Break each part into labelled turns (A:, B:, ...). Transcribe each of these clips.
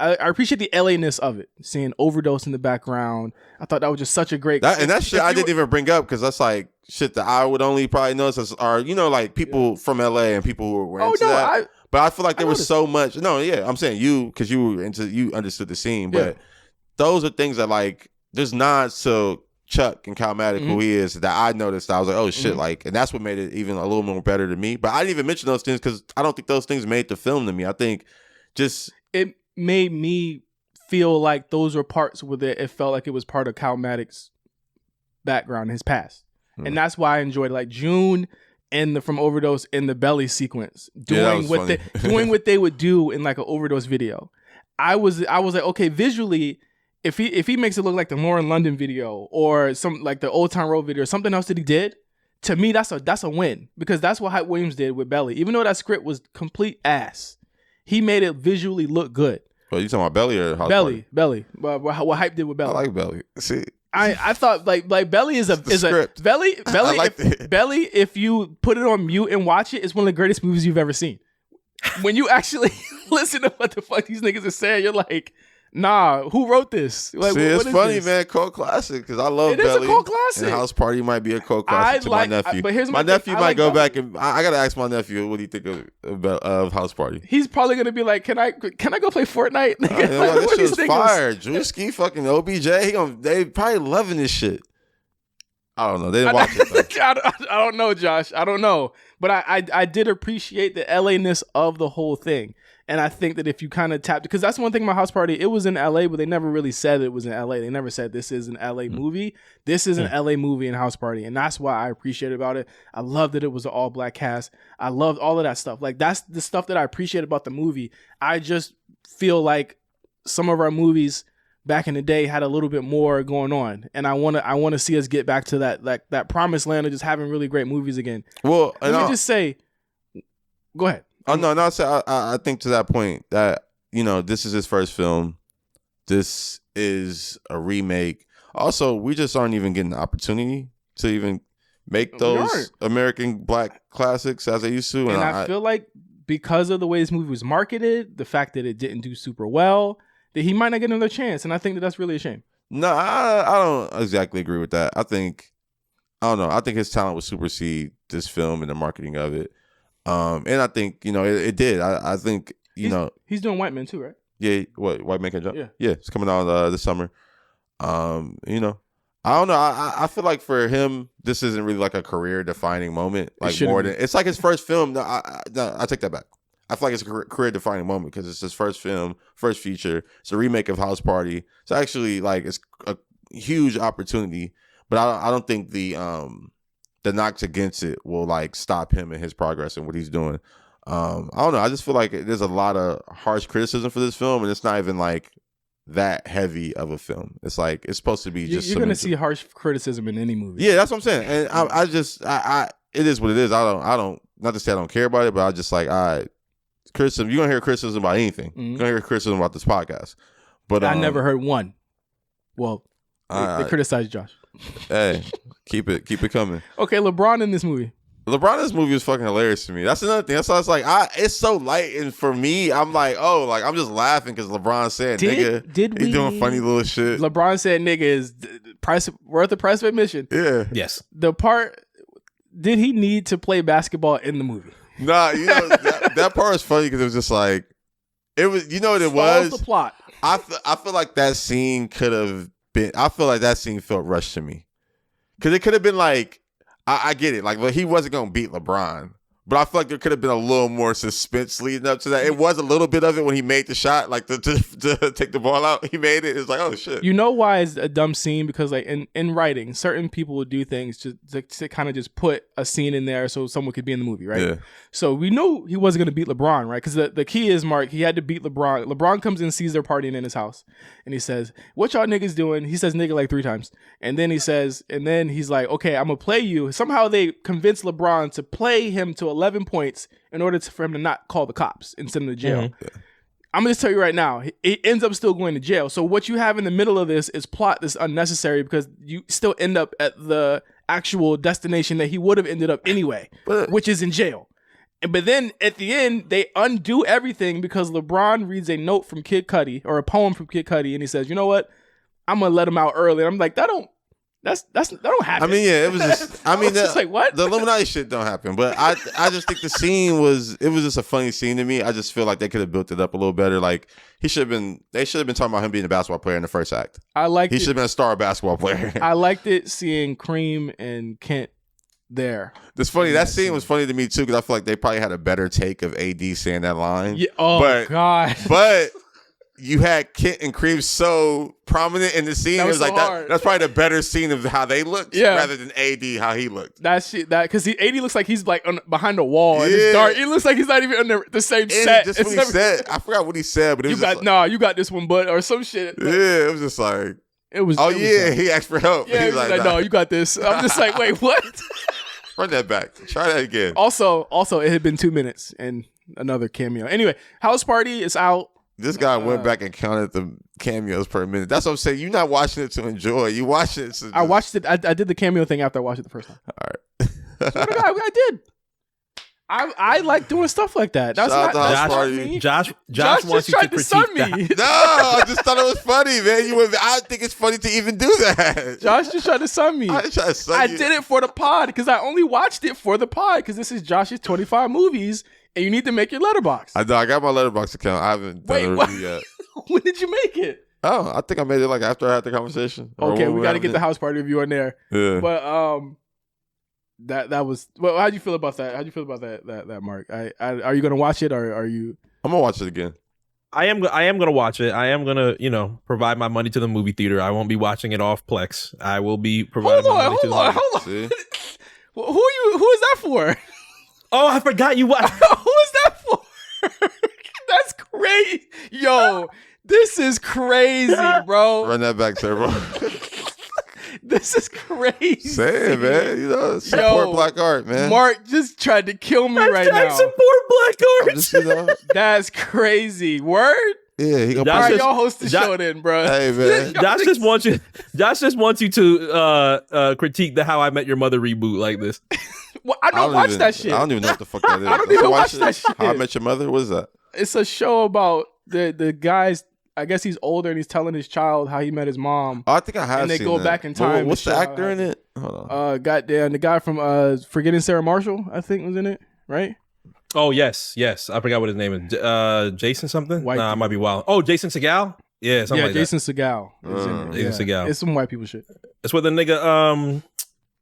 A: I appreciate the LA-ness of it. Seeing Overdose in the background. I thought that was just such a great...
B: that shit I didn't even bring up because that's like shit that I would only probably notice are, like people from LA and people who were into that. But I feel like there was so much... No, yeah, I'm saying you, because you understood the scene. But those are things that like, there's nods to Chuck and Calmatic, who he is, that I noticed. I was like, oh shit, like, and that's what made it even a little more better to me. But I didn't even mention those things because I don't think those things made the film to me. I think just...
A: It made me feel like those were parts where it felt like it was part of Calmatic's background, his past. And that's why I enjoyed like June and from Overdose in the Belly sequence, doing what they would do in like an Overdose video. I was like, okay, visually, if he makes it look like the Lauren London video or some like the Old Town Road video or something else that he did, to me that's a win, because that's what Hype Williams did with Belly. Even though that script was complete ass, he made it visually look good.
B: Well, you talking about Belly or House
A: Belly?
B: Party?
A: Belly. What Hype did with Belly?
B: I like Belly. See,
A: I thought like Belly is a Belly. Belly, if you put it on mute and watch it, it's one of the greatest movies you've ever seen. When you actually listen to what the fuck these niggas are saying, you're like, nah, who wrote this? Like,
B: see, it's funny, man. Cult classic, because I love Belly.
A: It is a cult classic.
B: And House Party might be a cult classic to my nephew.
A: But here's
B: my nephew might go
A: Belly.
B: back and I gotta ask my nephew, what do you think of House Party?
A: He's probably gonna be like, can I go play Fortnite?
B: This shit's fire. Drewski, fucking OBJ, they probably loving this shit. I don't know. They didn't watch it.
A: I don't know, Josh. I don't know. But I did appreciate the LA-ness of the whole thing. And I think that if you kind of tapped, because that's one thing about House Party, it was in LA, but they never really said it was in LA. They never said this is an LA movie. This is an LA movie in House Party. And that's why I appreciate about it. I love that it was an all black cast. I loved all of that stuff. Like, that's the stuff that I appreciate about the movie. I just feel like some of our movies back in the day had a little bit more going on. And I want to see us get back to that promised land of just having really great movies again.
B: Well,
A: let me just say, go ahead.
B: Oh no! I think to that point that this is his first film. This is a remake. Also, we just aren't even getting the opportunity to even make those American black classics as they used to.
A: And I feel like because of the way this movie was marketed, the fact that it didn't do super well, that he might not get another chance. And I think that's really a shame.
B: No, I don't exactly agree with that. I don't know. I think his talent would supersede this film and the marketing of it. And I think, it did. I think,
A: he's doing White Men too, right?
B: Yeah. What, White Men Can Jump?
A: Yeah.
B: Yeah. It's coming out this summer. I don't know. I feel like for him, this isn't really like a career defining moment. Like more than, it's like his first film. No, I take that back. I feel like it's a career defining moment because it's his first film, first feature. It's a remake of House Party. It's actually like, it's a huge opportunity, but I don't think the knocks against it will like stop him in his progress and what he's doing. I don't know. I just feel like there's a lot of harsh criticism for this film, and it's not even like that heavy of a film. It's like it's supposed to be just.
A: You're gonna see harsh criticism in any movie.
B: Yeah, that's what I'm saying. And I it is what it is. I don't not to say I don't care about it, but I just like criticism. You're gonna hear criticism about anything. You're gonna hear criticism about this podcast. But
A: I never heard one. Well, they criticized Josh.
B: Hey, keep it coming.
A: Okay, LeBron in this movie.
B: LeBron in this movie is fucking hilarious to me. That's another thing. That's why it's like it's so light, and for me, I'm like, oh, like I'm just laughing because LeBron said, "Nigga, he's doing funny little shit."
A: LeBron said, "Nigga is worth the price of admission."
B: Yeah.
C: Yes.
A: The part, did he need to play basketball in the movie?
B: Nah, that part is funny because it was just like it was. You know what it was?
A: The plot.
B: I feel like that scene could have. I feel like that scene felt rushed to me because it could have been like I get it, like he wasn't gonna beat LeBron, but I feel like there could have been a little more suspense leading up to that. It was a little bit of it when he made the shot, like to take the ball out. He made it. It's like, oh shit.
A: You know why it's a dumb scene? Because like in writing, certain people would do things to kind of just put a scene in there so someone could be in the movie, right?
B: Yeah.
A: So we knew he wasn't gonna beat LeBron, right? Because the key is, Mark, he had to beat LeBron. LeBron comes in, sees they're partying in his house, and he says, "What y'all niggas doing?" He says "nigga" like 3 times, and then he's like, "Okay, I'm gonna play you." Somehow they convince LeBron to play him to 11 points in order for him to not call the cops and send him to jail. Mm-hmm. Yeah. I'm going to tell you right now, he ends up still going to jail. So what you have in the middle of this is plot that's unnecessary because you still end up at the actual destination that he would have ended up anyway, which is in jail. But then at the end, they undo everything because LeBron reads a note from Kid Cudi or a poem from Kid Cudi, and he says, "You know what? I'm gonna let him out early." And I'm like, that don't happen.
B: I mean, yeah, it was just. I mean,
A: just like what
B: the Illuminati shit don't happen. But I just think the scene was just a funny scene to me. I just feel like they could have built it up a little better. Like they should have been talking about him being a basketball player in the first act. He should have been a star basketball player.
A: I liked it seeing Cream and Kent there.
B: It's funny. That scene was funny to me too because I feel like they probably had a better take of AD saying that line.
A: Yeah. Oh God.
B: But you had Kent and Cream so prominent in the scene. It was so like hard. That's probably the better scene of how they looked, rather than AD how he looked.
A: That because AD looks like he's like behind a wall. And it's dark. It looks like he's not even on the same set.
B: Just what he said. I forgot what he said, but it was
A: you got this one, bud, or some shit.
B: Yeah, it was just like
A: it was.
B: Oh yeah, he asked for help.
A: Yeah, he was like, no, you got this. I'm just like, wait, what?
B: Run that back. Try that again.
A: Also, it had been 2 minutes and another cameo. Anyway, House Party is out.
B: This guy went back and counted the cameos per minute. That's what I'm saying. You're not watching it to enjoy. You watching it to
A: I watched it. I did the cameo thing after I watched it the first time.
B: All right.
A: I did. I like doing stuff like that. That's
B: Shout
A: not me.
C: Josh wants you to critique that.
B: No, I just thought it was funny, man. I think it's funny to even do that.
A: Josh just tried to sun me.
B: I
A: did it for the pod because I only watched it for the pod because this is Josh's 25 movies. And you need to make your letterbox.
B: I know. I got my letterbox account. I haven't done a review yet.
A: When did you make it?
B: Oh, I think I made it like after I had the conversation.
A: Okay, we got to get the House Party review on there.
B: Yeah.
A: But that was. Well, how'd you feel about that? How'd you feel about that Mark? Are you gonna watch it or are you?
B: I'm gonna watch it again.
C: I am gonna watch it. I am gonna provide my money to the movie theater. I won't be watching it off Plex. I will be providing my money to the movie.
A: Hold on. Who is that for?
C: Oh, I forgot you watched.
A: Who is that for? That's crazy. Yo, this is crazy, bro.
B: Run that back, Turbo.
A: This is crazy.
B: Say it, man. Support black art, man.
A: Mark just tried to kill me right now.
C: Support black art.
A: That's crazy. Word?
B: Yeah, he gonna.
A: All right, y'all host the show then, bro.
B: Hey, man.
C: Josh just wants you to critique the How I Met Your Mother reboot like this.
A: Well, I don't watch that shit.
B: I don't even know what the fuck that is.
A: I don't even watch that shit.
B: How I Met Your Mother? What is that?
A: It's a show about the guy's. I guess he's older and he's telling his child how he met his mom.
B: Oh, I think I have.
A: And they go back in time.
B: What's the actor in it? Hold on.
A: Goddamn, the guy from Forgetting Sarah Marshall, I think, was in it. Right?
C: Oh yes. I forgot what his name is. Jason something? Nah, I might be wild. Oh, Jason Segel. Yeah, something like
A: Jason
C: that.
A: Segel.
C: Jason Segel.
A: It's some white people shit.
C: It's with the nigga.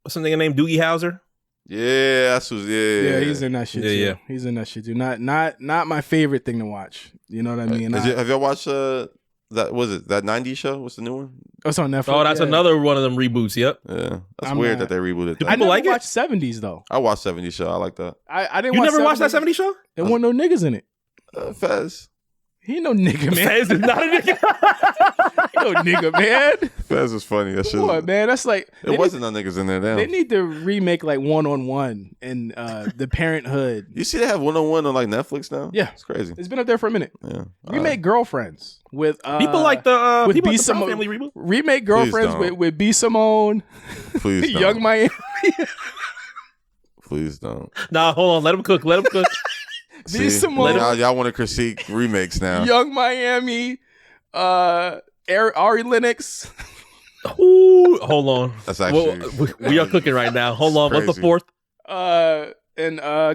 C: What's the nigga named Doogie Howser?
B: Yeah, that's who's
A: yeah. He's in that shit too.
C: Yeah,
A: he's in that shit too. Not my favorite thing to watch. You know what I mean?
B: Have y'all watched that 90s show? What's the new one?
A: Oh, it's on Netflix.
C: Oh, that's another one of them reboots. Yep.
B: Yeah, that's weird that they rebooted that.
A: I never watched 70s though.
B: I watched 70s show. I like that.
A: I didn't.
C: You never watched that 70s show?
A: There weren't no niggas in it.
B: Fez.
A: He ain't no nigga, man.
C: Fez is not a nigga.
A: He no nigga, man.
B: Fez was funny. That shit.
A: What, man? That's like
B: it wasn't no niggas in there. Damn.
A: They need to remake like One-on-One and the Parenthood.
B: You see they have One-on-One on like Netflix now?
A: Yeah,
B: it's crazy.
A: It's been up there for a minute.
B: Yeah.
A: Remake Girlfriends with
C: people like the
A: with
C: people
A: B
C: like the
A: Simone.
C: Family reboot.
A: Remake Girlfriends with B Simone.
B: Please don't.
A: Young Miami.
B: Please don't.
C: Nah, hold on. Let him cook.
A: B Simone.
B: Y'all want to critique remakes now?
A: Young Miami. Ari Lennox.
C: Ooh, hold on.
B: That's actually
C: we are cooking right now. Hold on.
B: Crazy.
C: What's the fourth?
A: And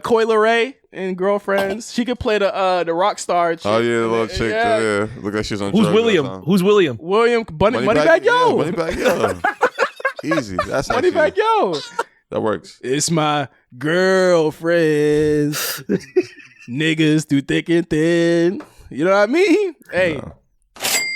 A: Coi Leray in Girlfriends. She could play the rock star chick.
B: Oh yeah, the little chick. Yeah. Look like she's on drugs.
C: Who's William?
A: William Moneybag Yo.
B: Moneybag Yo. Easy. That's
A: Moneybag Yo.
B: That works.
A: It's my girlfriends. Niggas through thick and thin. You know what I mean? Hey,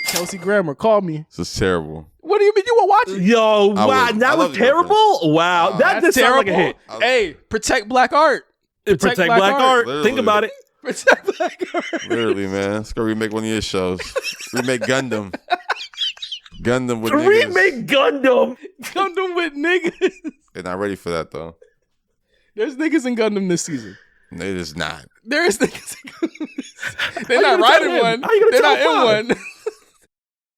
A: Kelsey Grammer, call me.
B: This is terrible.
A: What do you mean you were watching?
C: Yo, wow, that was terrible. Wow, that just sounds like a hit.
A: Hey, protect black art.
C: Protect black art.
B: Literally.
C: Think about it.
A: Protect black art.
B: Literally, man. Let's go remake one of your shows. Remake Gundam. Gundam with niggas.
C: Remake Gundam.
A: Gundam with niggas.
B: They're not ready for that though.
A: There's niggas in Gundam this season.
B: They just not.
A: There is niggas in Gundam. They're not riding one. They're not in one.